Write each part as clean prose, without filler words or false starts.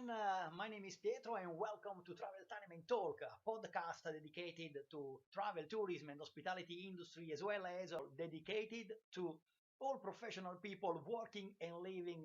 everyone. My name is Pietro, and welcome to Travel Time and Talk, a podcast dedicated to travel, tourism, and hospitality industry, as well as dedicated to all professional people working and living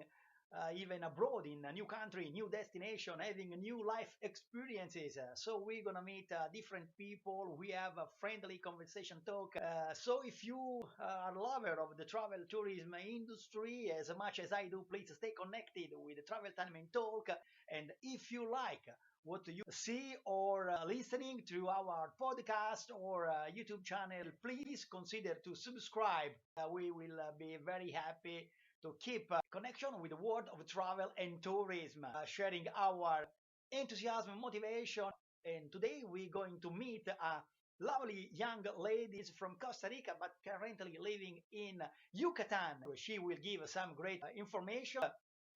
even abroad in a new country, new destination, having new life experiences. So we're gonna meet different people. We have a friendly conversation talk. So if you are a lover of the travel tourism industry as much as I do, please stay connected with the Travel Time and Talk. And if you like what you see or listening to our podcast or YouTube channel, please consider to subscribe. We will be very happy to keep connection with the world of travel and tourism, sharing our enthusiasm and motivation. And today we're going to meet a lovely young lady from Costa Rica, but currently living in Yucatan. She will give some great information,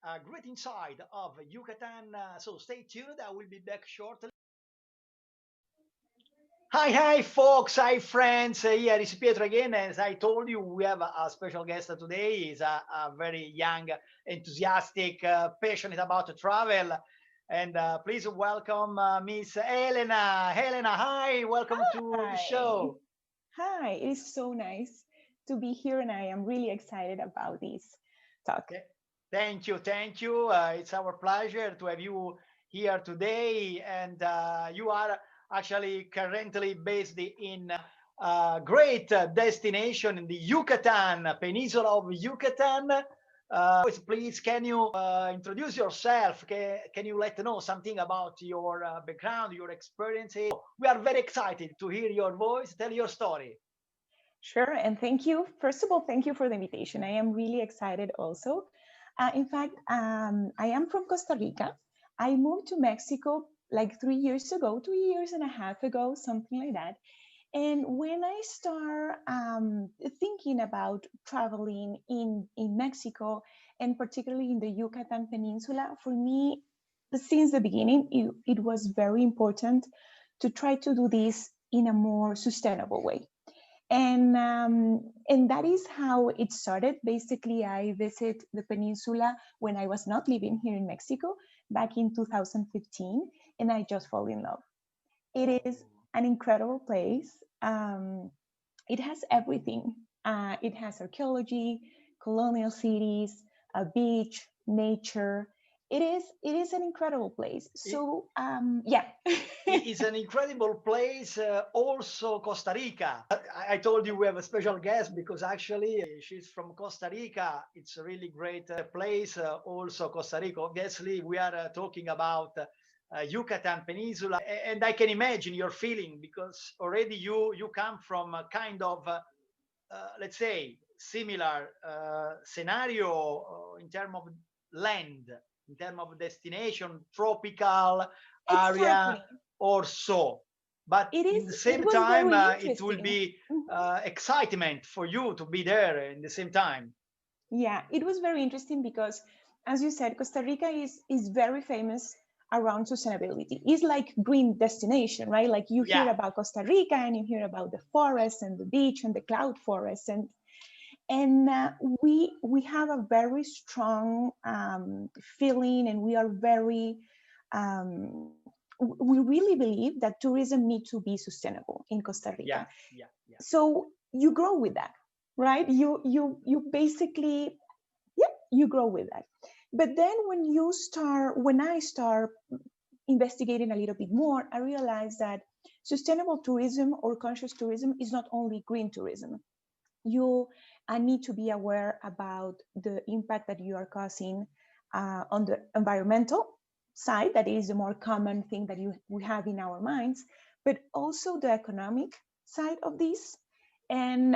a great insight of Yucatan. So stay tuned. I will be back shortly. Hi, folks. Hi, friends. Here is Pietro again. As I told you, we have a special guest today. He's a very young, enthusiastic, passionate about travel. And please welcome Miss Elena. Elena, hi. Welcome to the Hi. show. Hi. It is so nice to be here, and I am really excited about this talk. Th- Thank you. Thank you. It's our pleasure to have you here today. And you are actually currently based in a great destination in the Yucatan Peninsula of Yucatan. Please, can you introduce yourself? Can you let know something about your background, your experiences? We are very excited to hear your voice. Tell your story. Sure. And thank you. First of all, thank you for the invitation. I am really excited also. In fact, I am from Costa Rica. I moved to Mexico like 3 years ago, 2 years and a half ago, something like that. And when I start thinking about traveling in Mexico, and particularly in the Yucatan Peninsula, for me, since the beginning, it was very important to try to do this in a more sustainable way. And that is how it started. Basically, I visited the peninsula when I was not living here in Mexico back in 2015, and I just fall in love. It is Oh. an incredible place. It has everything. It has archaeology, colonial cities, a beach, nature. It is an incredible place. So yeah. It is an incredible place. Also, Costa Rica. I told you we have a special guest because actually she's from Costa Rica. It's a really great place. Also, Costa Rica. Obviously, we are talking about Yucatan Peninsula, and I can imagine your feeling because already you come from a kind of let's say similar scenario in terms of land, in terms of destination, tropical area Exactly. or so. But It in is. the It same was time, very it will interesting. be Mhm. excitement for you to be there in the same time. Yeah, it was very interesting because, as you said, Costa Rica is very famous around sustainability. It's like green destination, right? Like you hear Yeah, about Costa Rica and you hear about the forest and the beach and the cloud forest, and we have a very strong feeling, and we are very we really believe that tourism needs to be sustainable in Costa yeah, Rica. yeah, yeah. So you grow with that, right? You basically, yeah, you grow with that. But then when I start investigating a little bit more, I realized that sustainable tourism or conscious tourism is not only green tourism. You need to be aware about the impact that you are causing on the environmental side. That is the more common thing that we have in our minds, but also the economic side of this, and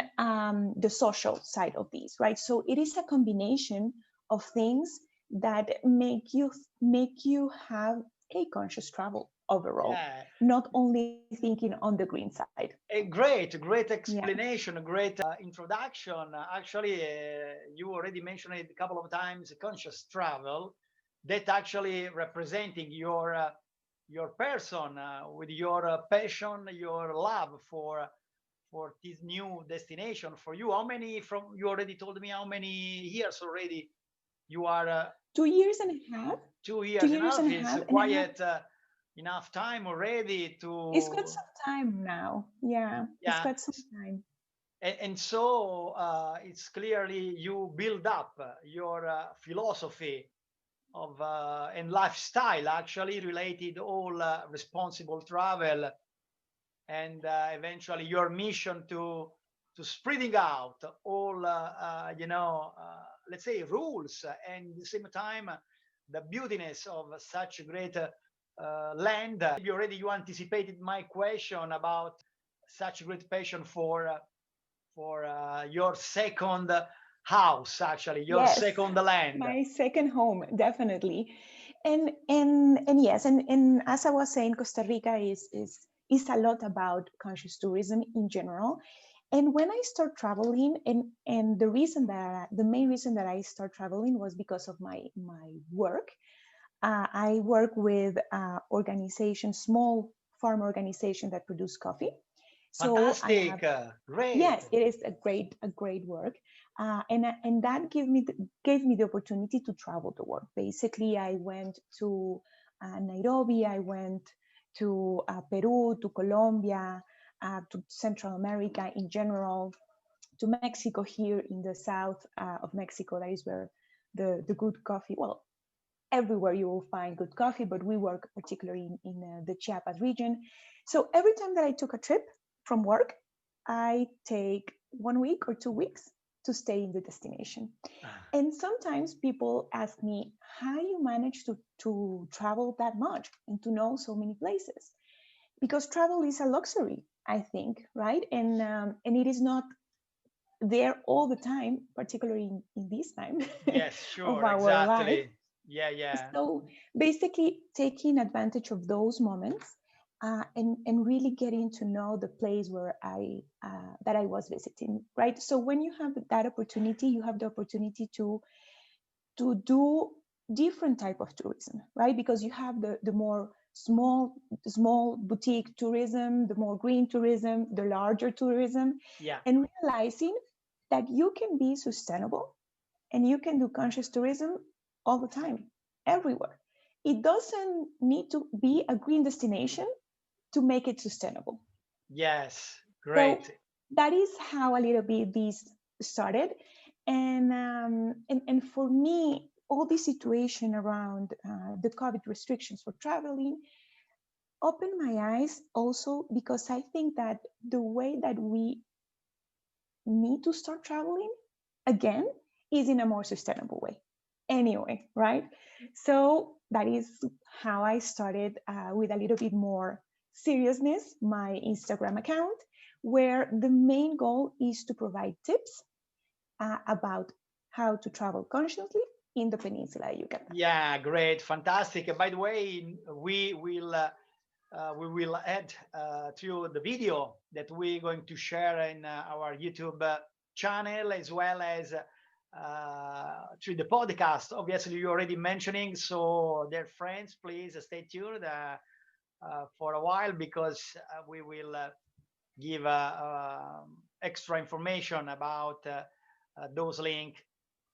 the social side of these, right? So it is a combination of things that make you have a conscious travel overall, Yeah, not only thinking on the green side. a great Yeah. explanation, a great introduction. Actually, you already mentioned it a couple of times, conscious travel, that actually representing your person with your passion, your love for this new destination for you. How many from you already told me how many years already you are 2 years and a half. 2 years, 2 years and and a a half half, is and I have, quite enough time already it's got to, some time now. Yeah, it's yeah. got some time. And so it's clearly you build up your philosophy of and lifestyle actually related all responsible travel, and eventually your mission to spreading out all let's say rules, and at the same time the beautiness of such a great land. You anticipated my question about such great passion for your second house, actually your Yes, second land. my second home, definitely. And yes, and as I was saying, Costa Rica is a lot about conscious tourism in general. And when I start traveling, and the main reason that I start traveling was because of my work. I work with organizations, small farm organization that produce coffee. So I have, Fantastic, great. yes, it is a great work, and that gave me the opportunity to travel the world. Basically, I went to Nairobi, I went to Peru, to Colombia, to Central America in general, to Mexico here in the south of Mexico. That is where the good coffee. Well, everywhere you will find good coffee, but we work particularly in the Chiapas region. So every time that I took a trip from work, I take 1 week or 2 weeks to stay in the destination. And sometimes people ask me, how you manage to travel that much and to know so many places? Because travel is a luxury, I think, right? And it is not there all the time, particularly in this time Yes, of sure, our life. exactly. Yeah, yeah. So basically, taking advantage of those moments and really getting to know the place where that I was visiting, right? So when you have that opportunity, you have the opportunity to do different type of tourism, right? Because you have the more small boutique tourism, the more green tourism, the larger tourism, Yeah. and realizing that you can be sustainable and you can do conscious tourism all the time, everywhere. It doesn't need to be a green destination to make it sustainable. Yes, So great. that is how a little bit this started. And for me, all this situation around the COVID restrictions for traveling opened my eyes also because I think that the way that we need to start traveling again is in a more sustainable way anyway, right? So that is how I started with a little bit more seriousness my Instagram account, where the main goal is to provide tips about how to travel consciously in the peninsula of Yucatan. Yeah, great, fantastic. By the way, we will add to the video that we're going to share in our YouTube channel, as well as through the podcast. Obviously, you're already mentioning, so dear friends, please stay tuned for a while, because we will give extra information about those links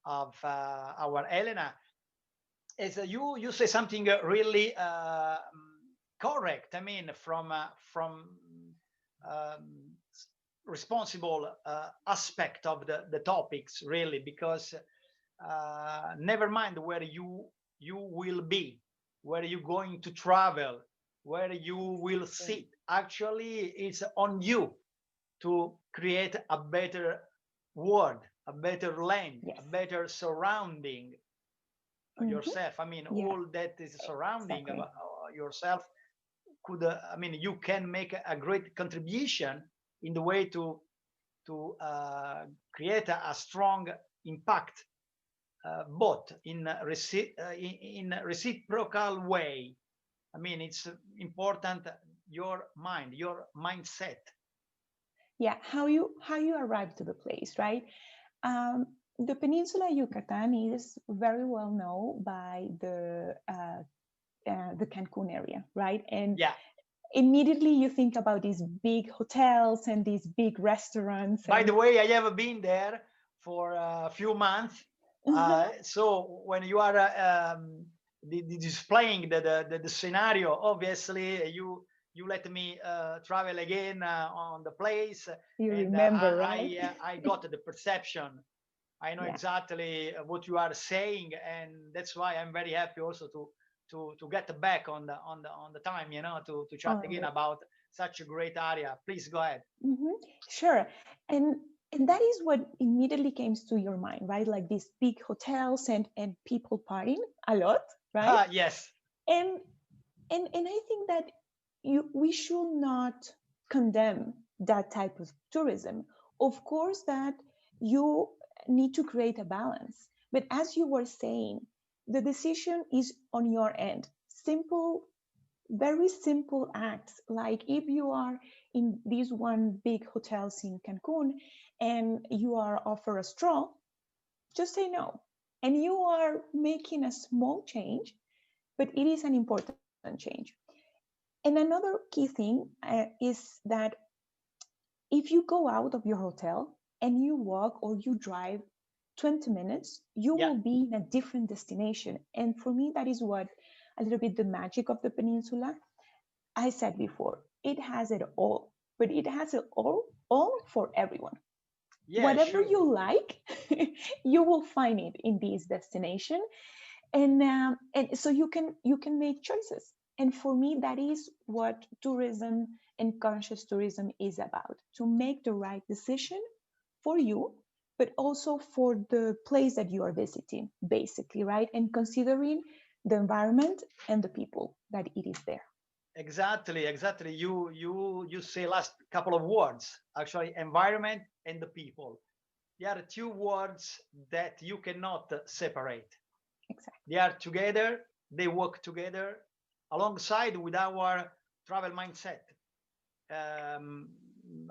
of our Elena. As you say something really correct. I mean, from um, responsible aspect of the topics, really, because never mind where you will be, where you're going to travel, where you will sit. Actually, it's on you to create a better world, a better land, Yes. a better surrounding yourself. I mean, Yeah, all that is surrounding exactly. yourself could, I mean, you can make a great contribution in the way to create a strong impact, both in reciprocal way. I mean, it's important your mind, your mindset. Yeah, how you arrive to the place, right? Um, the Peninsula Yucatan is very well known by the Cancun area, right? And Yeah. immediately you think about these big hotels and these big restaurants. By the And way, I have been there for a few months. uh-huh. So when you are displaying the scenario. Obviously, you let me travel again on the place, You and remember, right? I got the perception. I know Yeah. exactly what you are saying, and that's why I'm very happy also to get back on the time, to chat On again the about such a great area. Please go ahead. Sure. And that is what immediately came to your mind, right? Like these big hotels and people partying a lot, right? Yes. And and I think that we should not condemn that type of tourism. Of course that you need to create a balance. But as you were saying, the decision is on your end. Simple, very simple acts, like if you are in these one big hotels in Cancun and you are offered a straw, just say no. And you are making a small change, but it is an important change. And another key thing is that if you go out of your hotel and you walk or you drive 20 minutes, you Yeah. will be in a different destination. And for me, that is what a little bit the magic of the peninsula. I said before, it has it all, but it has it all for everyone. Yeah, Whatever sure. you like, you will find it in this destination, and so you can make choices. And for me, that is what tourism and conscious tourism is about: to make the right decision for you, but also for the place that you are visiting, basically, right? And considering the environment and the people that it is there. Exactly, exactly. You say last couple of words, actually, environment and the people. They are two words that you cannot separate. Exactly. They are together, they work together alongside with our travel mindset. Um,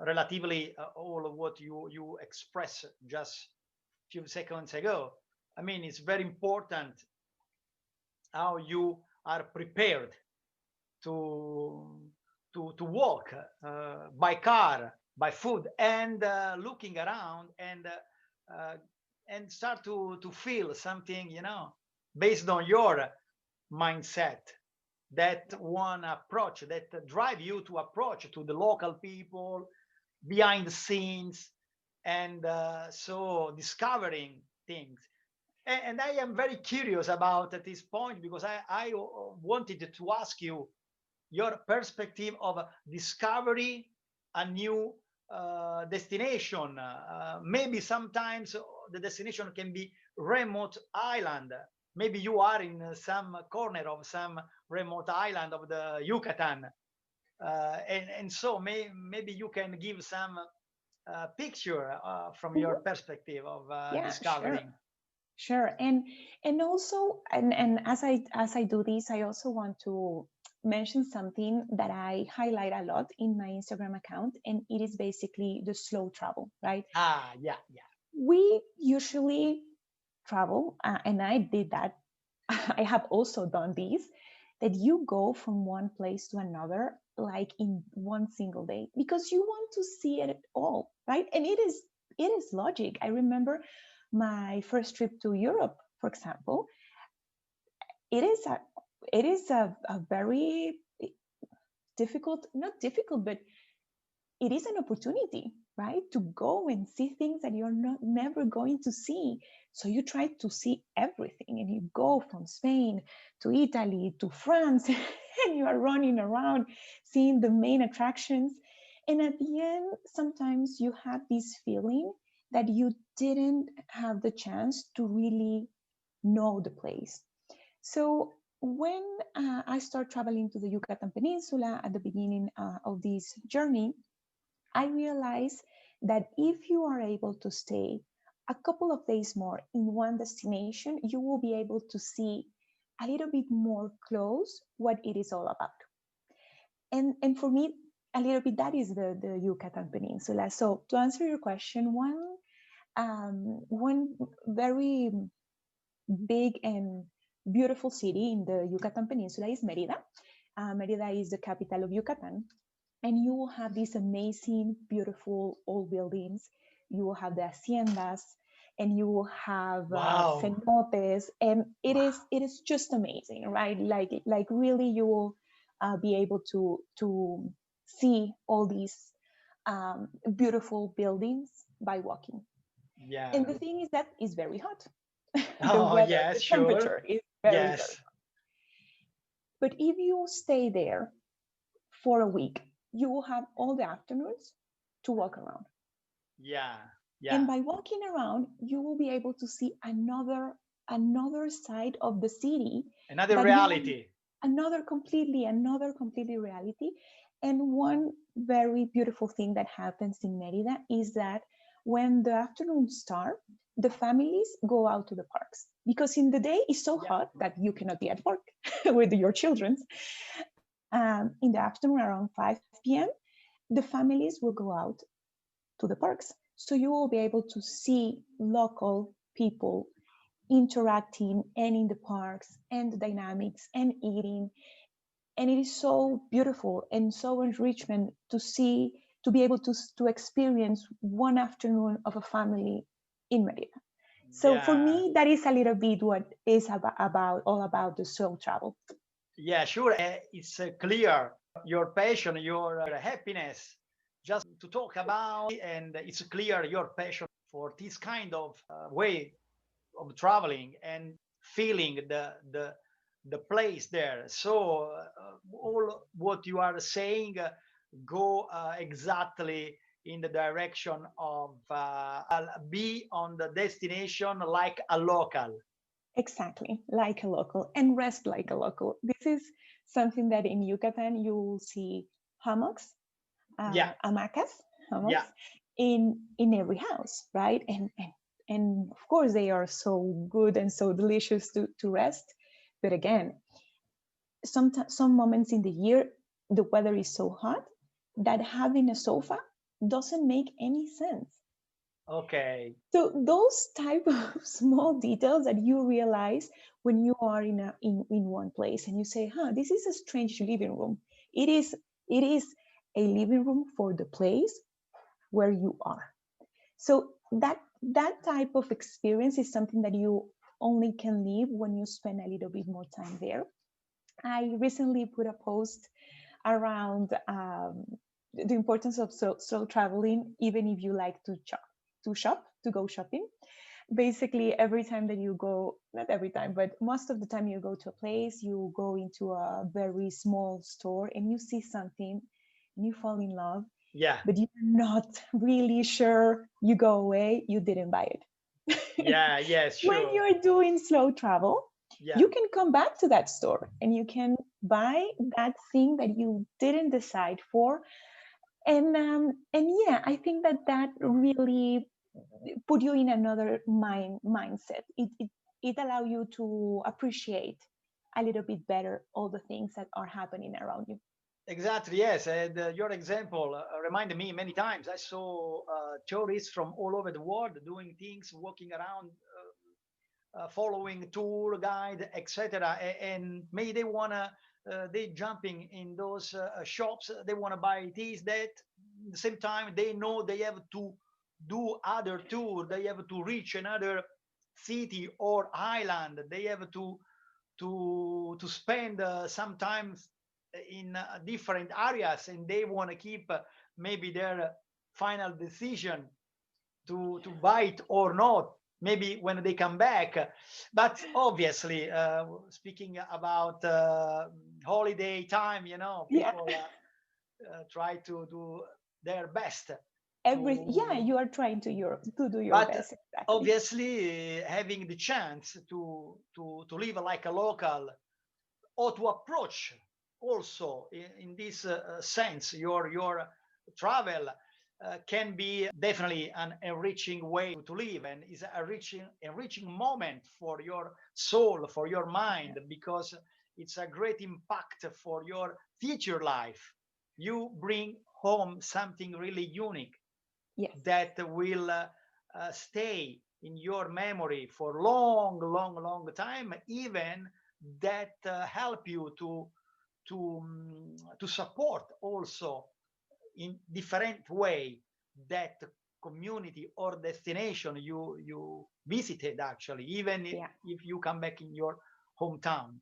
Relatively all of what you expressed just a few seconds ago. I mean, it's very important how you are prepared to to walk by car, by foot, and looking around uh, and start to feel something, based on your mindset. That one approach that drive you to approach to the local people behind the scenes, and so discovering things. And I am very curious about at this point because I wanted to ask you your perspective of discovery a new destination. Maybe sometimes the destination can be remote island. Maybe you are in some corner of some remote island of the Yucatan. And so maybe you can give some picture from your Mhm. perspective of Yeah, sure. discovering. Sure. And also, and as I do this, I also want to mention something that I highlight a lot in my Instagram account, and it is basically the slow travel, right? Yeah, yeah. We usually travel, and I did that. I have also done this, that you go from one place to another like in one single day because you want to see it all, right? And it is logic. I remember my first trip to Europe, for example. It is a very difficult, not difficult, but it is an opportunity, right? To go and see things that you're not never going to see. So you try to see everything and you go from Spain to Italy to France and you are running around seeing the main attractions. And at the end, sometimes you have this feeling that you didn't have the chance to really know the place. So when I start traveling to the Yucatan Peninsula at the beginning of this journey, I realized that if you are able to stay a couple of days more in one destination, you will be able to see a little bit more close what it is all about. And for me, a little bit that is the Yucatan Peninsula. So to answer your question, one very big and beautiful city in the Yucatan Peninsula is Merida. Merida is the capital of Yucatan, and you will have these amazing, beautiful old buildings. You will have the haciendas, and you will have Wow. cenotes, and it Wow. is just amazing, right? Like really, you will be able to see all these beautiful buildings by walking. And Yeah. the thing is that it's very hot. The Oh, weather, yes, the sure. temperature is very, very Yes. hot. But if you stay there for a week, you will have all the afternoons to walk around. Yeah. And Yeah. by walking around, you will be able to see another side of the city Another that you will, reality. another completely reality. And one very beautiful thing that happens in Merida is that when the afternoons start, the families go out to the parks because in the day it's so Yeah. hot that you cannot be at work with your children. In the afternoon around 5 p.m., the families will go out to the parks. So you will be able to see local people interacting and in the parks and the dynamics and eating. And it is so beautiful and so enrichment to see, to be able to experience one afternoon of a family in Merida. So for Yeah. me, that is a little bit what is about all about the soul travel. Yeah, sure. It's clear your passion, your happiness, just to talk about, and it's clear your passion for this kind of way of traveling and feeling the place there. So all what you are saying go exactly in the direction of be on the destination like a local. Exactly, like a local and rest like a local. This is something that in Yucatan you will see hammocks, Yeah, hamacas, yeah, hammocks in every house, right? And of course they are so good and so delicious to rest. But again, some moments in the year the weather is so hot that having a sofa doesn't make any sense. okay, So those type of small details that you realize when you are in one place and you say, huh, this is a strange living room. It is a living room for the place where you are. So that type of experience is something that you only can live when you spend a little bit more time there. I recently put a post around the importance of slow traveling, even if you like to go shopping. Basically, every time that you go, not every time, but most of the time you go to a place, you go into a very small store and you see something and you fall in love, yeah, but you're not really sure. You go away, you didn't buy it. yeah, yes, When sure, you're doing slow travel, yeah. you can come back to that store and you can buy that thing that you didn't decide for. And yeah, I think that really put you in another mindset. It allow you to appreciate a little bit better all the things that are happening around you. Exactly, yes. And your example reminded me many times. I saw tourists from all over the world doing things, walking around, following tour guide, etc. And maybe they wanna, they jumping in those shops. They wanna buy this, that. At the same time, they know they have to do other tour. They have to reach another city or island. They have to spend sometimes in different areas, and they want to keep maybe their final decision to buy it or not, maybe when they come back. But obviously, speaking about holiday time, Yeah, people try to do their best yeah, to, you are trying to do your but best, exactly. obviously having the chance to live like a local, or to approach also in this sense your travel can be definitely an enriching way to live, and is a enriching moment for your soul, for your Yeah. mind, because it's a great impact for your future life. You bring home something really unique Yes. that will stay in your memory for long, long, long time, even that help you to support also in different way that community or destination you visited, actually, even if you come back in your hometown.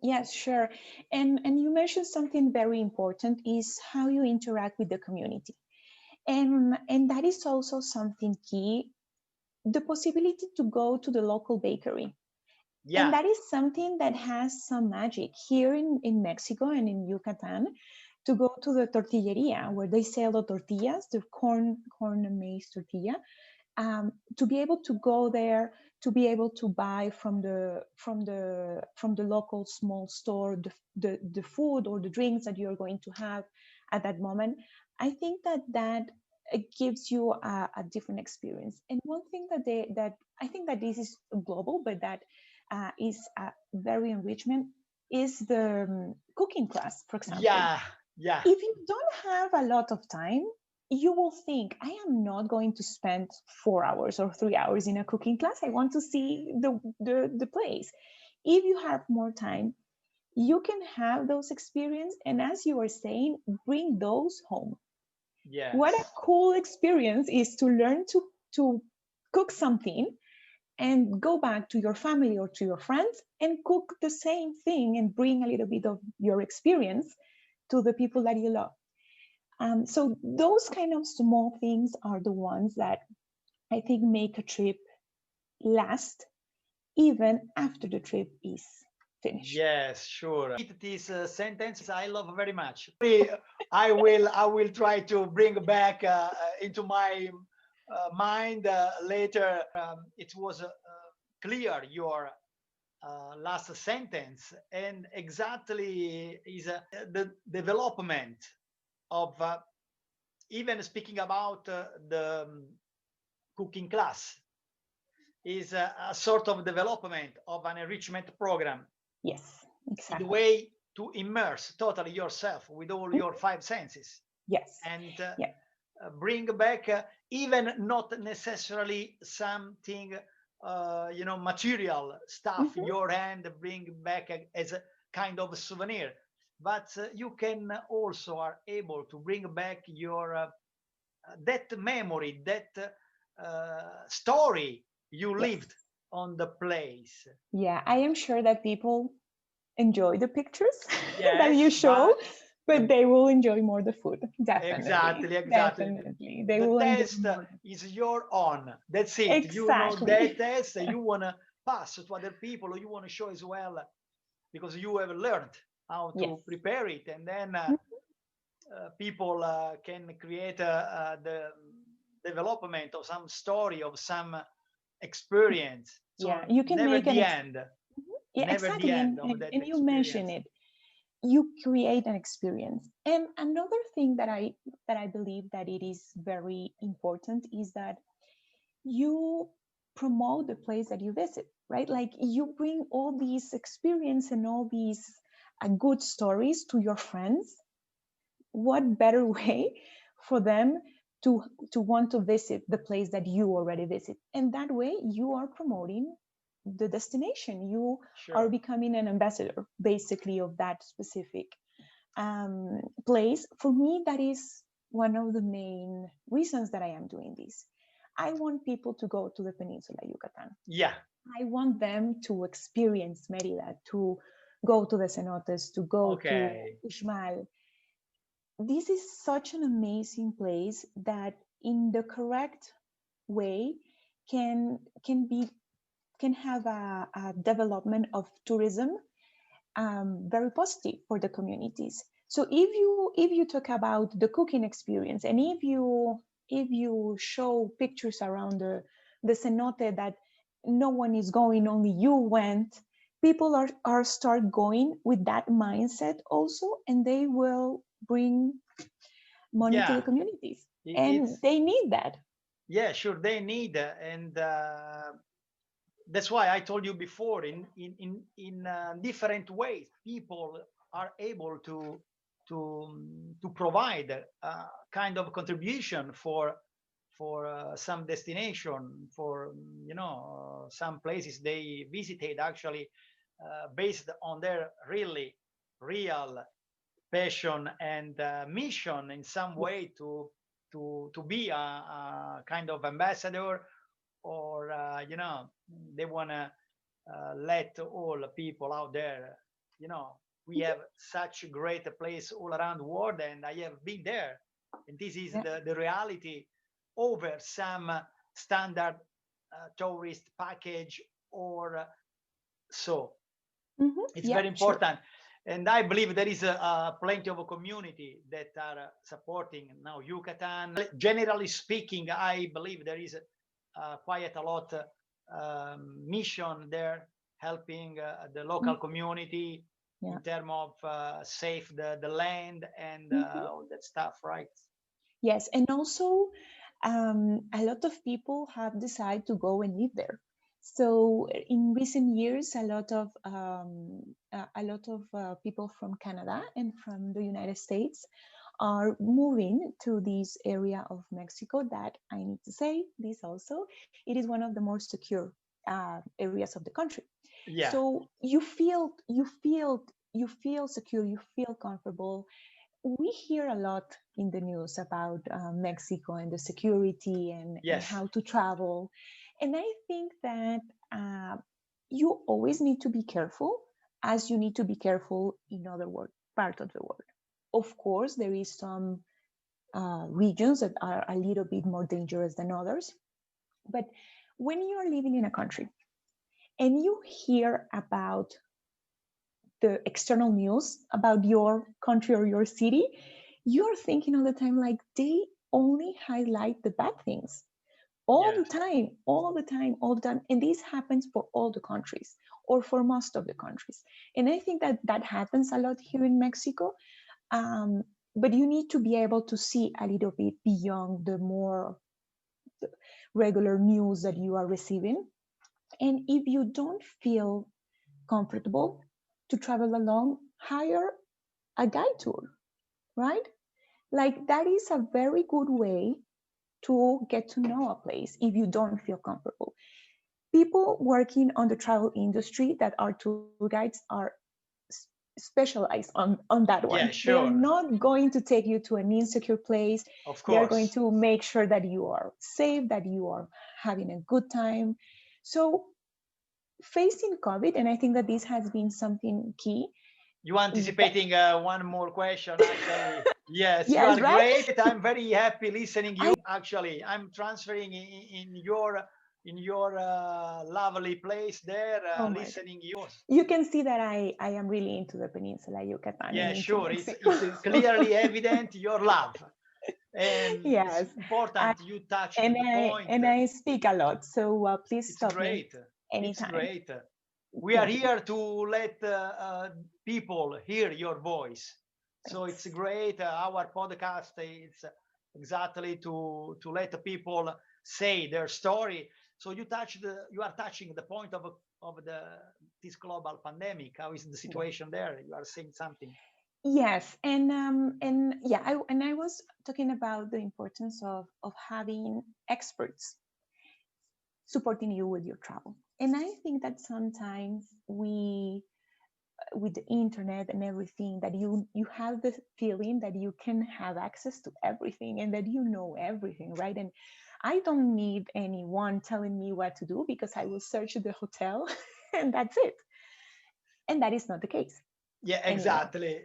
Yes, sure. And you mentioned something very important is how you interact with the community. And that is also something key, the possibility to go to the local bakery. Yeah. And that is something that has some magic here in Mexico and in Yucatan, to go to the tortilleria where they sell the tortillas, the corn and maize tortilla, to be able to go there, to be able to buy from the local small store the food or the drinks that you're going to have at that moment. I think that it gives you a different experience. And one thing that I think that this is global, but that is very enrichment, is the cooking class, for example. Yeah. If you don't have a lot of time, you will think, I am not going to spend 4 hours or 3 hours in a cooking class. I want to see the place. If you have more time, you can have those experiences, and as you were saying, bring those home. Yes. What a cool experience is to learn to cook something and go back to your family or to your friends and cook the same thing and bring a little bit of your experience to the people that you love. So those kind of small things are the ones that I think make a trip last even after the trip is finished. Yes, sure. This sentence I love very much. I will try to bring back into my mind later. It was clear your last sentence, and exactly is the development of even speaking about the cooking class is a sort of development of an enrichment program. Yes, exactly. The way to immerse totally yourself with all your 5 senses. Yes. And bring back even not necessarily something material stuff your hand, bring back as a kind of souvenir, but you can also are able to bring back your that memory, that story you lived on the place. Yeah, I am sure that people enjoy the pictures that you show, but they will enjoy more the food. Definitely. Exactly. Definitely. They the will test enjoy more. is your own. That's it. Exactly. You know that test you want to pass to other people, or you want to show as well, because you have learned how to prepare it, and then people can create the development of some story, of some experience. So you can never make the end. Yeah, Never exactly. the end of that and you mention it. You create an experience. And another thing that I believe that it is very important is that you promote the place that you visit, right? Like you bring all these experience and all these good stories to your friends. What better way for them to want to visit the place that you already visit? And that way you are promoting the destination. You are becoming an ambassador basically of that specific place. For me, that is one of the main reasons that I am doing this. I want people to go to the Peninsula Yucatan. Yeah. I want them to experience Merida, to go to the cenotes, to go to Uxmal. This is such an amazing place that in the correct way can have a development of tourism very positive for the communities. So if you talk about the cooking experience, and if you show pictures around the cenote that no one is going, only you went, people are start going with that mindset also, and they will bring money to the communities, and they need that. Yeah, sure, they need, and that's why I told you before, in different ways, people are able to provide a kind of contribution for some destination, for some places they visited, actually based on their really real passion and mission in some way to to be a kind of ambassador, or they want to let all people out there, we have such a great place all around the world, and I have been there, and this is the reality over some standard tourist package, or so. It's very important. Sure. And I believe there is plenty of a community that are supporting now Yucatan. Generally speaking, I believe there is quite a lot mission there, helping the local community in terms of save the land and all that stuff, right? Yes, and also a lot of people have decided to go and live there. So in recent years, a lot of people from Canada and from the United States are moving to this area of Mexico. That I need to say this also, it is one of the more secure areas of the country. Yeah. So you feel secure, you feel comfortable. We hear a lot in the news about Mexico and the security and how to travel. And I think that you always need to be careful, as you need to be careful in other parts of the world. Of course, there is some regions that are a little bit more dangerous than others. But when you are living in a country and you hear about the external news about your country or your city, you're thinking all the time, like, they only highlight the bad things all the time. And this happens for all the countries, or for most of the countries. And I think that happens a lot here in Mexico. But you need to be able to see a little bit beyond the more regular news that you are receiving. And if you don't feel comfortable to travel alone, hire a guide tour, right? Like, that is a very good way to get to know a place if you don't feel comfortable. People working on the travel industry that are tour guides are specialized on that one. Yeah, sure. They're not going to take you to an insecure place. Of course. They're going to make sure that you are safe, that you are having a good time. So facing COVID, and I think that this has been something key. You anticipating one more question, actually. Yes, you are right? Great. I'm very happy listening you. Actually, I'm transferring in your lovely place there, listening you. You can see that I am really into the peninsula, Yucatan. Yeah, sure. It's clearly evident your love. And yes, it's important you touch the point. And I speak a lot, so please stop me anytime. It's great. We are here to let people hear your voice. So it's great. Our podcast is exactly to let people say their story. So you are touching the point of this global pandemic. How is the situation there? You are saying something. Yes, and I was talking about the importance of having experts supporting you with your travel. And I think that sometimes we, with the internet and everything, that you have the feeling that you can have access to everything and that you know everything, right? And I don't need anyone telling me what to do, because I will search the hotel and that's it. And that is not the case. Yeah, exactly.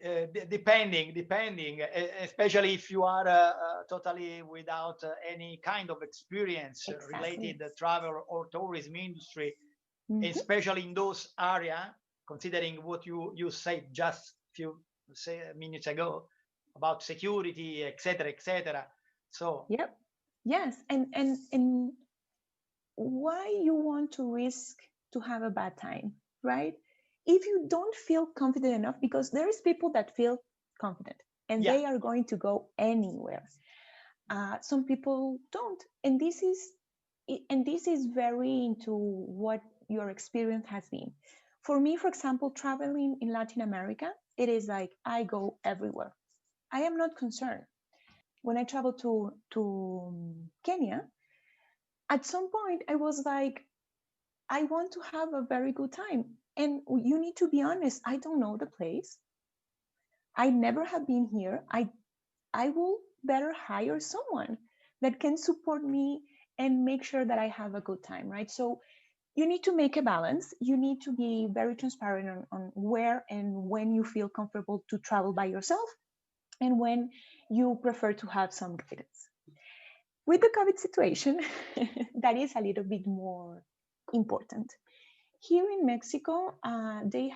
Depending, especially if you are totally without any kind of experience related to travel or tourism industry, especially in those areas, considering what you said just few minutes ago about security, etc. So yes, and why you want to risk to have a bad time, right? If you don't feel confident enough, because there is people that feel confident and they are going to go anywhere. Some people don't, and this is very into what your experience has been. For me, for example, traveling in Latin America, it is like I go everywhere. I am not concerned. When I traveled to Kenya, at some point I was like, I want to have a very good time. And you need to be honest, I don't know the place. I never have been here. I will better hire someone that can support me and make sure that I have a good time, right? So you need to make a balance. You need to be very transparent on where and when you feel comfortable to travel by yourself and when you prefer to have some guidance. With the COVID situation, that is a little bit more important. Here in Mexico, they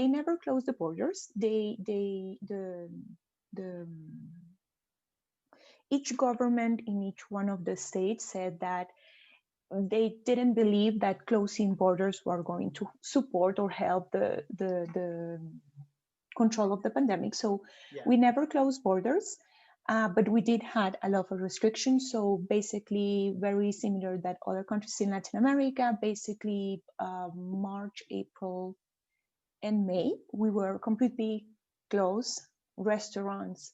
never close the borders. The each government in each one of the states said that they didn't believe that closing borders were going to support or help the control of the pandemic. So we never closed borders, but we did had a lot of restrictions. So basically very similar that other countries in Latin America, basically March, April, and May, we were completely closed, restaurants,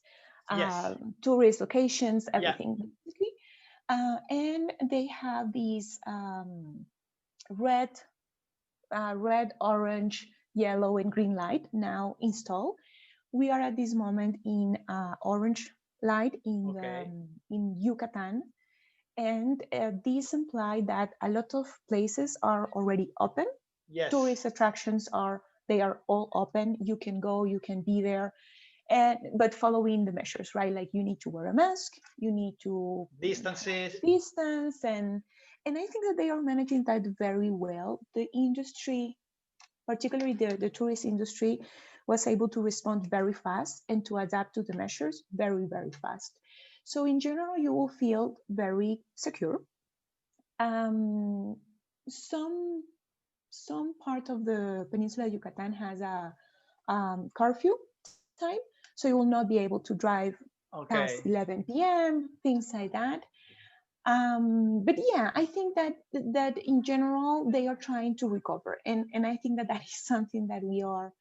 tourist locations, everything. And they have these red, orange, yellow, and green light now installed. We are at this moment in orange light in Yucatan, and these imply that a lot of places are already open. Tourist attractions are all open. You can go, you can be there, but following the measures, right? Like you need to wear a mask, you need to distance, and I think that they are managing that very well. The industry, particularly the tourist industry, was able to respond very fast and to adapt to the measures very, very fast. So in general, you will feel very secure. Some part of the Peninsula Yucatan has a curfew time, so you will not be able to drive past 11 p.m., things like that. But yeah, I think that in general they are trying to recover, and I think that is something that we are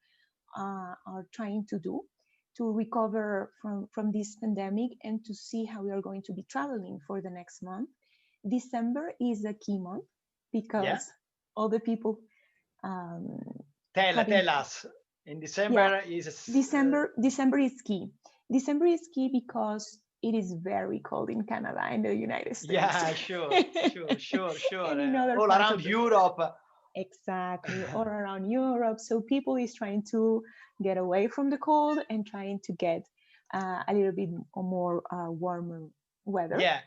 trying to do, to recover from this pandemic and to see how we are going to be traveling for the next month. December is a key month because all the people tell us. In December is December is key. December is key because it is very cold in Canada and the United States. Yeah, sure. And in other all around Europe. Exactly, all around Europe. So people is trying to get away from the cold and trying to get a little bit more warmer weather. Yeah.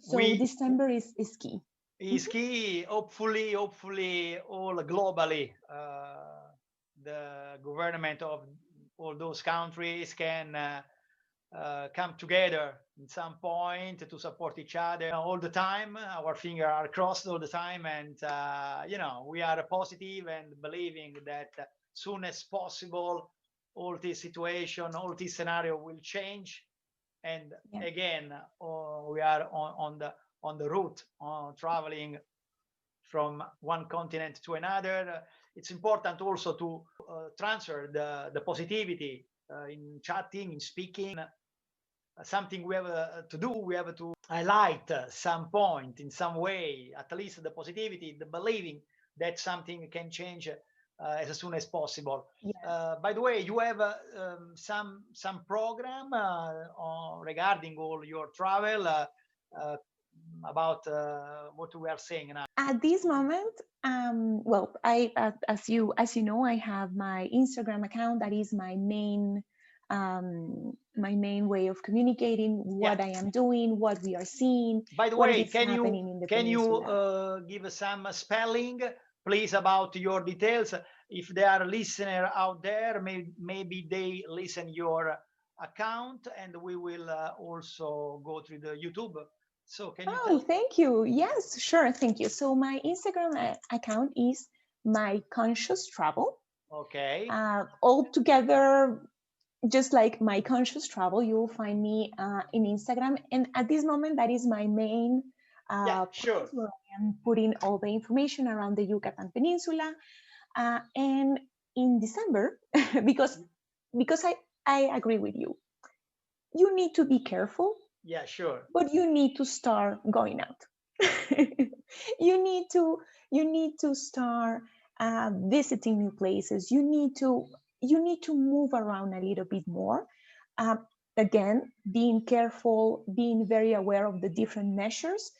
So December is key. Is key. Hopefully, all globally, the government of all those countries can come together in some point to support each other all the time. Our fingers are crossed all the time, and we are positive and believing that soon as possible all this situation, all this scenario will change, and again we are on the route, traveling from one continent to another. It's important also to transfer the positivity in chatting, in speaking. Something we have to do. We have to highlight some point in some way, at least the positivity, the believing that something can change as soon as possible. By the way, you have some program regarding all your travel about what we are saying now. At this moment, well, I as you know, I have my Instagram account. That is my main way of communicating what I am doing, what we are seeing. By the way, can you give some spelling, please, about your details? If there are listeners out there, maybe they listen your account, and we will also go through the YouTube. So can you thank you. Yes, sure. Thank you. So my Instagram account is ConciousTravel. Okay. All together, just like ConciousTravel, you will find me in Instagram. And at this moment, that is my main sure. where I am putting all the information around the Yucatan Peninsula. And in December, because I agree with you, you need to be careful. Yeah, sure. But you need to start going out. you need to start visiting new places. You need to move around a little bit more. again, being careful, being very aware of the different measures.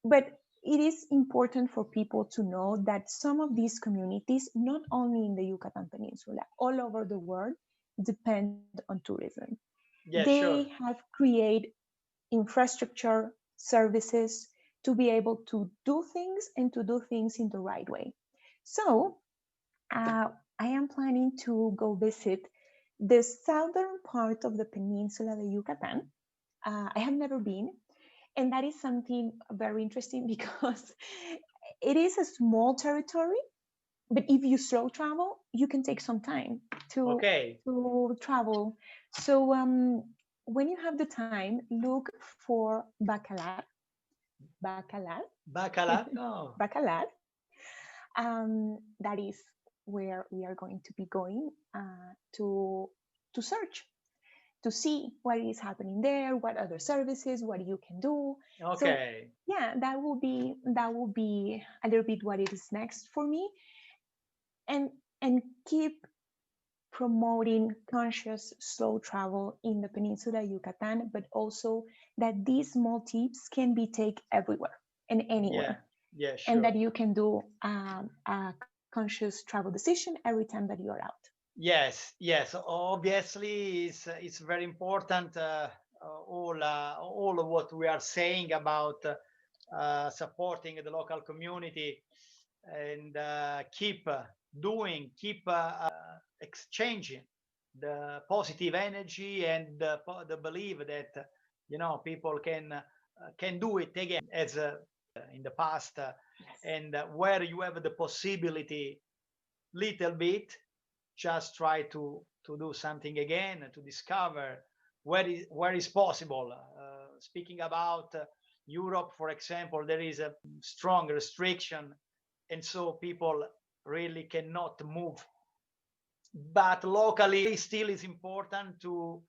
But it is important for people to know that some of these communities, not only in the Yucatan Peninsula, all over the world, depend on tourism. Yeah, They sure. have created infrastructure, services to be able to do things and to do things in the right way. So I am planning to go visit the southern part of the peninsula, the Yucatan. I have never been, and that is something very interesting because it is a small territory, but if you slow travel, you can take some time to Okay. to travel. So when you have the time, look for Bacalar, Bacala? Oh, Bacalar. That is where we are going to be going to search to see what is happening there, what other services, what you can do. So okay. yeah, that will be a little bit what it is next for me, and and keep promoting conscious slow travel in the Peninsula Yucatan, but also that these small tips can be taken everywhere and Yeah, anywhere, yeah, and sure. that you can do a conscious travel decision every time that you are out. Yes, yes. Obviously, it's very important. All of what we are saying about supporting the local community and keep exchanging the positive energy and the belief that people can do it again as in the past, Yes. and where you have the possibility, little bit, just try to do something again, to discover where is possible. Speaking about Europe, for example, there is a strong restriction, and so people really cannot move. But locally, still is important to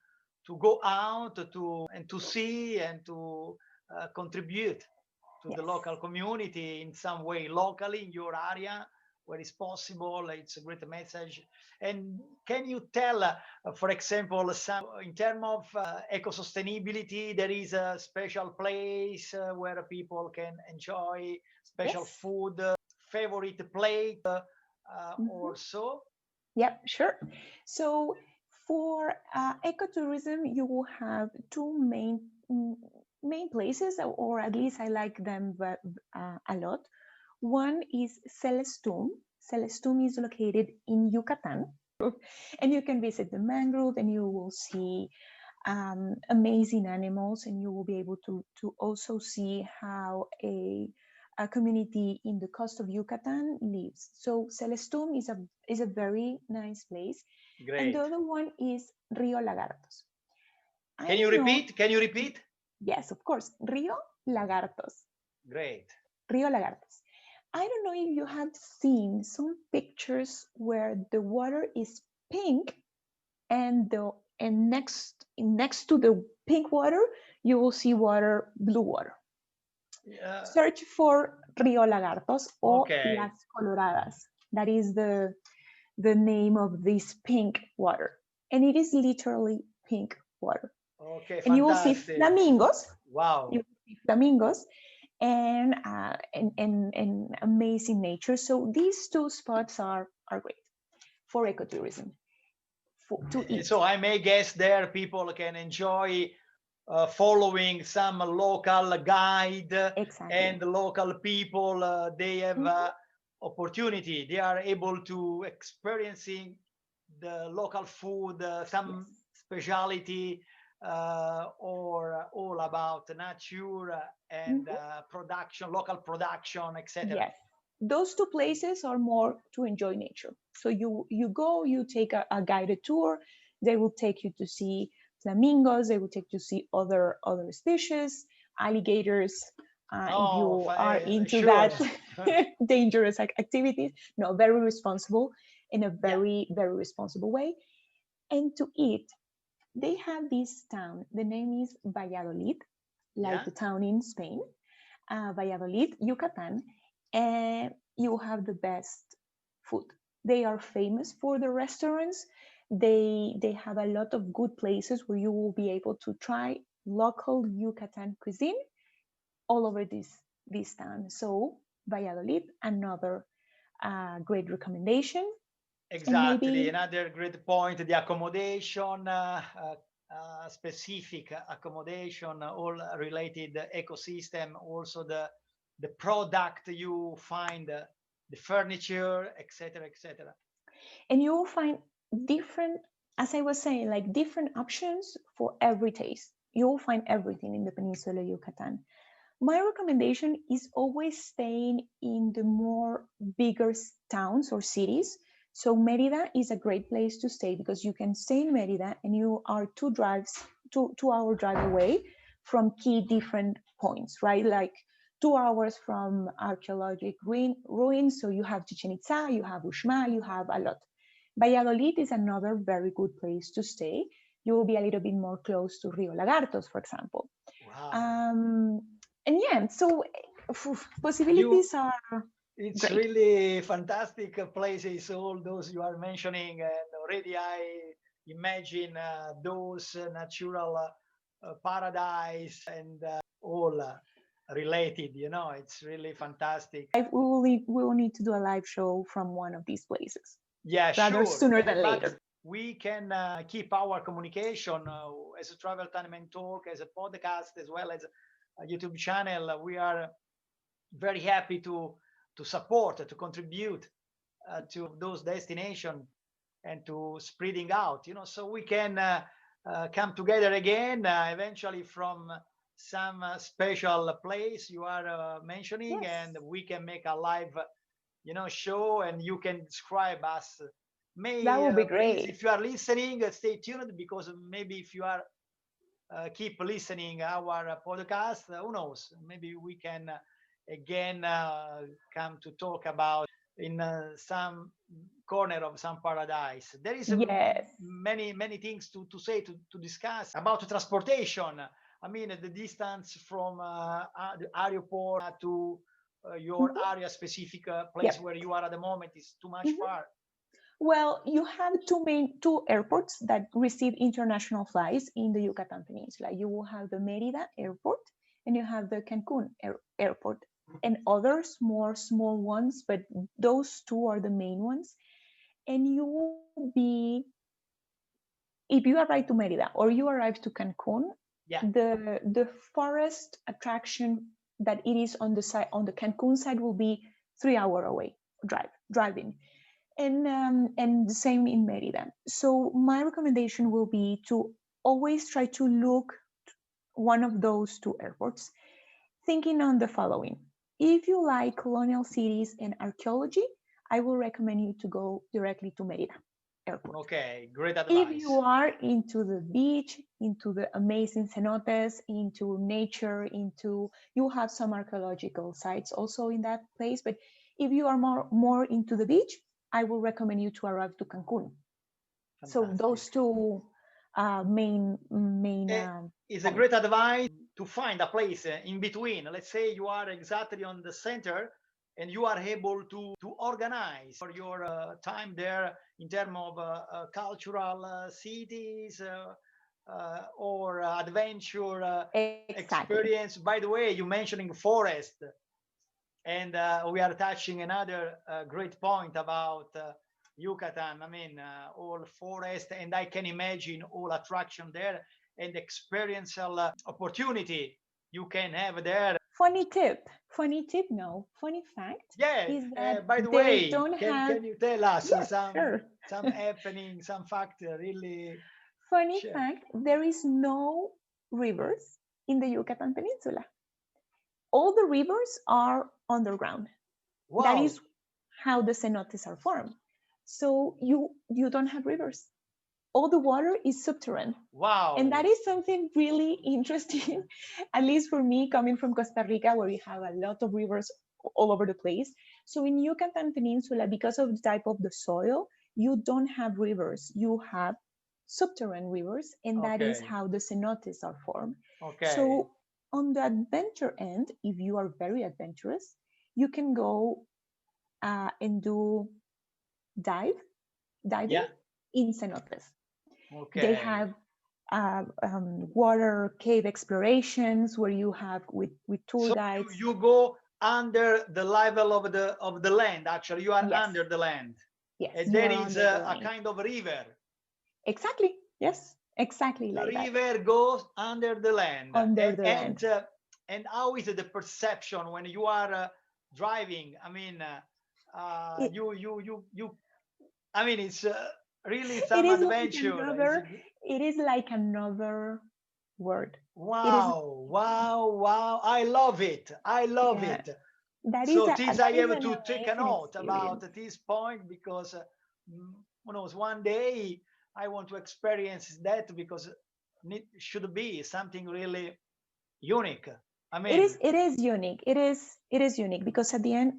go out to see and to contribute to the Yes. local community in some way locally in your area where it's possible. It's a great message. And can you tell, for example, some in terms of eco-sustainability, there is a special place where people can enjoy special Yes. food, favorite plate, Mhm. or so? Yep, sure. So for ecotourism, you will have two main places, or at least I like them a lot. One is Celestum. Celestum is located in Yucatan, and you can visit the mangrove, and you will see amazing animals, and you will be able to also see how a community in the coast of Yucatan lives. So Celestum is a very nice place, and the Great. other one is Rio Lagartos. I Can you don't know. repeat? Can you repeat? Yes, of course, Rio Lagartos. Great. Rio Lagartos. I don't know if you have seen some pictures where the water is pink and next to the pink water you will see blue water. Uh, Search for Rio Lagartos or okay. Las Coloradas. That is the name of this pink water, and it is literally pink water. Okay, And you will see fantastic. flamingos. You Wow. will see flamingos and amazing nature. So these two spots are great for ecotourism to eat. So I may guess there people can enjoy following some local guide Exactly. and local people. They have Mhm. opportunity. They are able to experiencing the local food, some Yes. speciality, or all about nature and Mhm. production, local production, etc. Yes. Those two places are more to enjoy nature. So you go, you take a guided tour. They will take you to see flamingos. They will take you to see other species, alligators. If Oh, you are into sure. that dangerous activities, no, very responsible in a Yeah, very responsible way. And to eat, they have this town. The name is Valladolid, like yeah. the town in Spain, Valladolid, Yucatan, and you have the best food. They are famous for the restaurants. They have a lot of good places where you will be able to try local Yucatan cuisine all over this town. So Valladolid, another great recommendation. And Exactly. maybe Another great point, the accommodation, specific accommodation, all related ecosystem, also the product you find, the furniture, etc., etc. and you will find different, as I was saying, like different options for every taste. You will find everything in the Peninsula Yucatan. My recommendation is always staying in the more bigger towns or cities. So Merida is a great place to stay because you can stay in Merida and you are 2 hour drive away from key different points, right? Like 2 hours from archaeological ruins. So you have Chichen Itza, you have Uxmal, you have a lot. Valladolid is another very good place to stay. You will be a little bit more close to Rio Lagartos, for example. Wow. And yeah, so You, possibilities are it's great. really fantastic places, all those you are mentioning, and already I imagine those natural paradise and all related. It's really fantastic. We will need to do a live show from one of these places, Yeah, rather sure. sooner than But later. we can keep our communication as a travel time and talk, as a podcast, as well as a YouTube channel. We are very happy to support, to contribute to those destinations and to spreading out. So we can come together again eventually from some special place you are mentioning, Yes, and we can make a live show, and you can describe us. that May would be please, great. if you are listening, stay tuned, because maybe if you are keep listening our podcast, who knows, maybe we can again come to talk about in some corner of some paradise. There is Yes. many things to say, to discuss about transportation. I mean, the distance from the airport to your Mhm. area specific place Yep. where you are at the moment is too much Mhm. far. Well, you have two airports that receive international flights in the Yucatan Peninsula. You will have the Merida airport and you have the Cancun airport, and others more small ones, but those two are the main ones. And you will be, if you arrive to Merida or you arrive to Cancun, Yeah. the forest attraction that it is on the Cancun side will be 3 hour away driving, and the same in Merida. So my recommendation will be to always try to look one of those two airports, thinking on the following. If you like colonial cities and archaeology, I will recommend you to go directly to Merida Airport. Okay, great If you advice. are into the beach, into the amazing cenotes, into nature, you have some archaeological sites also in that place. But if you are more into the beach, I will recommend you to arrive to Cancun. So Fantastic. those two main It's a points. great advice to find a place in between. Let's say you are exactly on the center and you are able to organize for your time there in terms of cultural cities or adventure Exactly. experience. By the way, you mentioning forest, and we are touching another great point about Yucatan. I mean, all forest, and I can imagine all attraction there and experiential opportunity you can have there. Funny tip, no, funny fact Yeah. is that By the they way, don't can have, can you tell us yes, some sure. happening, some fact really Funny share? fact, there is no rivers in the Yucatan Peninsula. All the rivers are underground. That Wow, is how the cenotes are formed. So you don't have rivers. All the water is subterranean. And wow. that is something really interesting, at least for me, coming from Costa Rica, where we have a lot of rivers all over the place. So in Yucatan Peninsula, because of the type of the soil, you don't have rivers. You have subterranean rivers, and that is Okay, how the cenotes are formed. okay. So on the adventure end, if you are very adventurous, you can go and do dive diving Yeah, in cenotes. Okay. They have water cave explorations where you have with tour guides. You go under the level of the land. Actually, you are Yes. under the land. Yes, And you there are is under the a land. kind of river. Exactly. Yes, exactly The like that. river goes under the land. Under the land. And how is the perception when you are driving? I mean, I mean, it's really some adventure. It is like another word. Wow! I love it. I love it. So this I have to take a note about this point, because who knows, one day I want to experience that, because it should be something really unique. I mean, it is unique. It is unique because at the end,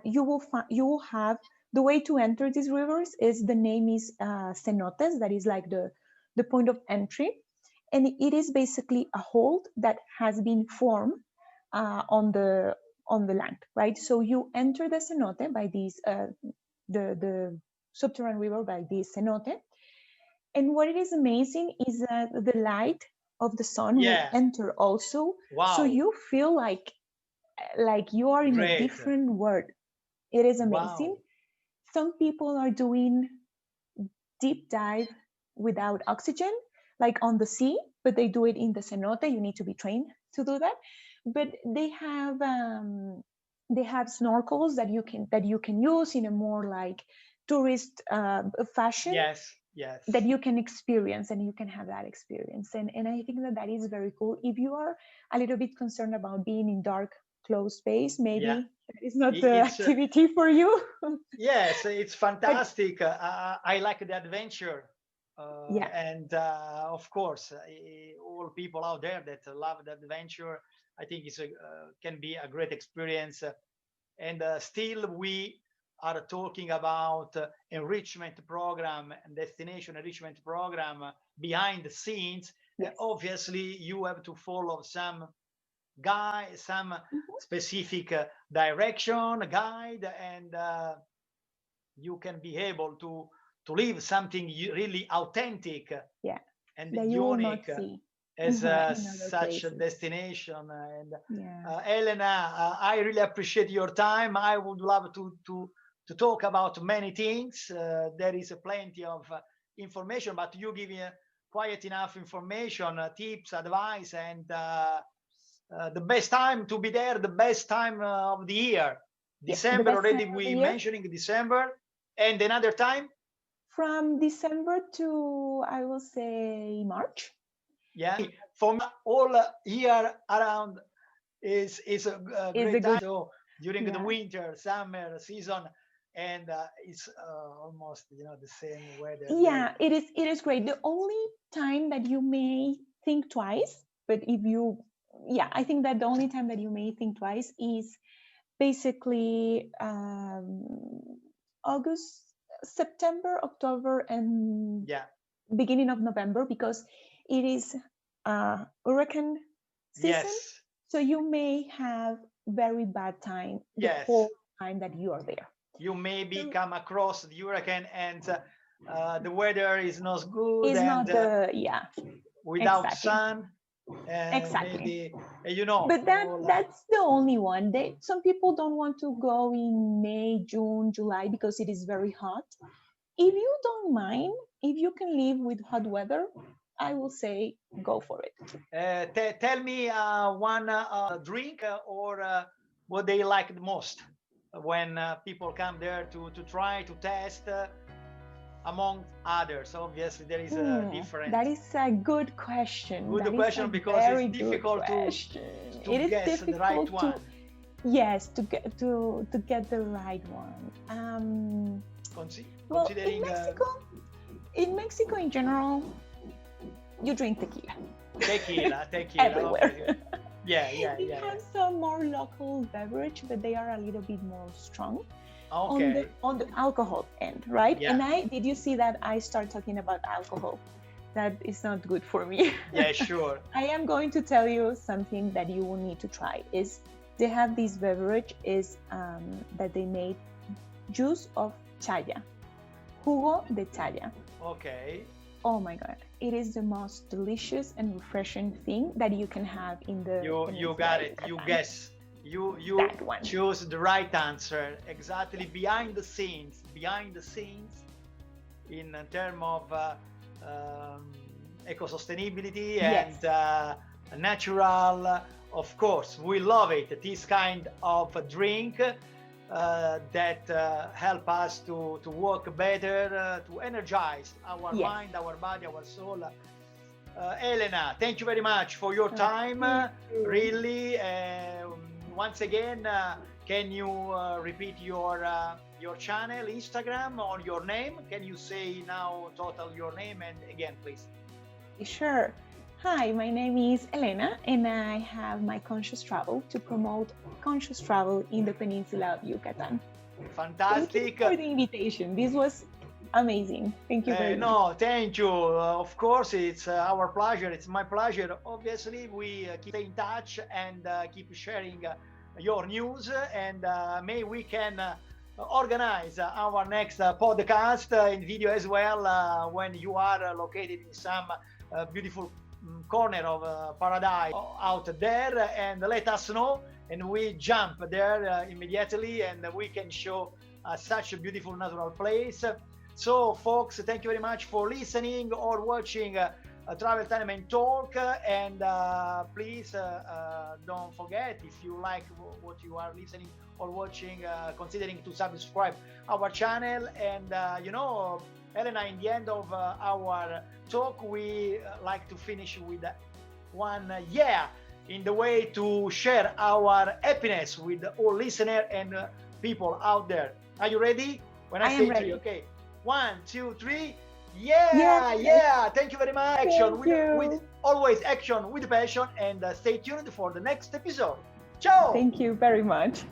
you will have the way to enter these rivers is the name is cenotes. That is like the point of entry, and it is basically a hold that has been formed on the land, right? So you enter the cenote by these the subterranean river by this cenote, and what it is amazing is that the light of the sun will enter also. Wow. So you feel like you are in a different world. It is amazing. Wow. Some people are doing deep dive without oxygen, like on the sea, but they do it in the cenote. You need to be trained to do that. But they have snorkels that you can use in a more like tourist fashion. Yes. That you can experience, and you can have that experience. And I think that is very cool. If you are a little bit concerned about being in dark, closed space, maybe that is not the activity for you. Yes, it's fantastic. I like the adventure. And of course, all people out there that love the adventure, I think it's can be a great experience. And still we are talking about enrichment program and destination enrichment program behind the scenes. Obviously, you have to follow some specific direction guide, and you can be able to live something really authentic and unique as such a destination. And Elena, I really appreciate your time. I would love to talk about many things. There is plenty of information, but you give me quite enough information, tips, advice, and the best time to be there, the best time of the year. December already, we mentioning December, and another time? From December to, I will say, March. Yeah, for all year around is a great time. So during the winter, summer season, and it's almost the same weather. Yeah, it is great. The only time that you may think twice, but if you, I think that the only time that you may think twice is basically August, September, October, and beginning of November, because it is hurricane season. So you may have very bad time the whole time that you are there. You maybe come across the hurricane and the weather is not good. It's and not without sun. Maybe, but that's the only one. Some people don't want to go in May, June, July because it is very hot. If you don't mind, if you can live with hot weather, I will say go for it. Tell me one drink or what they like the most when people come there to try to test. Among others, obviously there is a difference. That is a good question. Good question, because it's difficult to guess the right one. Yes, to get the right one. Considering in Mexico in general, you drink tequila. Tequila everywhere. Okay. Yeah. We have some more local beverage, but they are a little bit more strong. Okay. On the alcohol end, right? Yeah. And did you see that I start talking about alcohol? That is not good for me. Yeah, sure. I am going to tell you something that you will need to try. Is they have this beverage that they made juice of chaya. jugo de chaya. Okay. Oh my God, it is the most delicious and refreshing thing that you can have in the You got it. You guess. You That one. choose the right answer. Exactly behind the scenes in terms of eco-sustainability and natural. Of course, we love it. This kind of drink that help us to work better, to energize our mind, our body, our soul. Elena, thank you very much for your time. Really, once again, can you repeat your channel, Instagram, or your name? Can you say now total your name and again, please? Sure. Hi, my name is Elena, and I have my Conscious Travel to promote conscious travel in the peninsula of Yucatan. Fantastic. Thank you for the invitation. This was amazing. Thank you very much. No, thank you. Of course, it's our pleasure. It's my pleasure. Obviously, we keep in touch and keep sharing your news, and may we can organize our next podcast in video as well when you are located in some beautiful corner of paradise out there, and let us know, and we jump there immediately, and we can show such a beautiful natural place. So folks, thank you very much for listening or watching Travel Time and Talk, and please don't forget, if you like what you are listening or watching, considering to subscribe our channel. And Elena, in the end of our talk, we like to finish with one in the way to share our happiness with all listeners and people out there. Are you ready? When I say ready. To you, okay, 1, 2, 3. Yeah. Thank you very much. Action with always action with passion, and stay tuned for the next episode. Ciao. Thank you very much.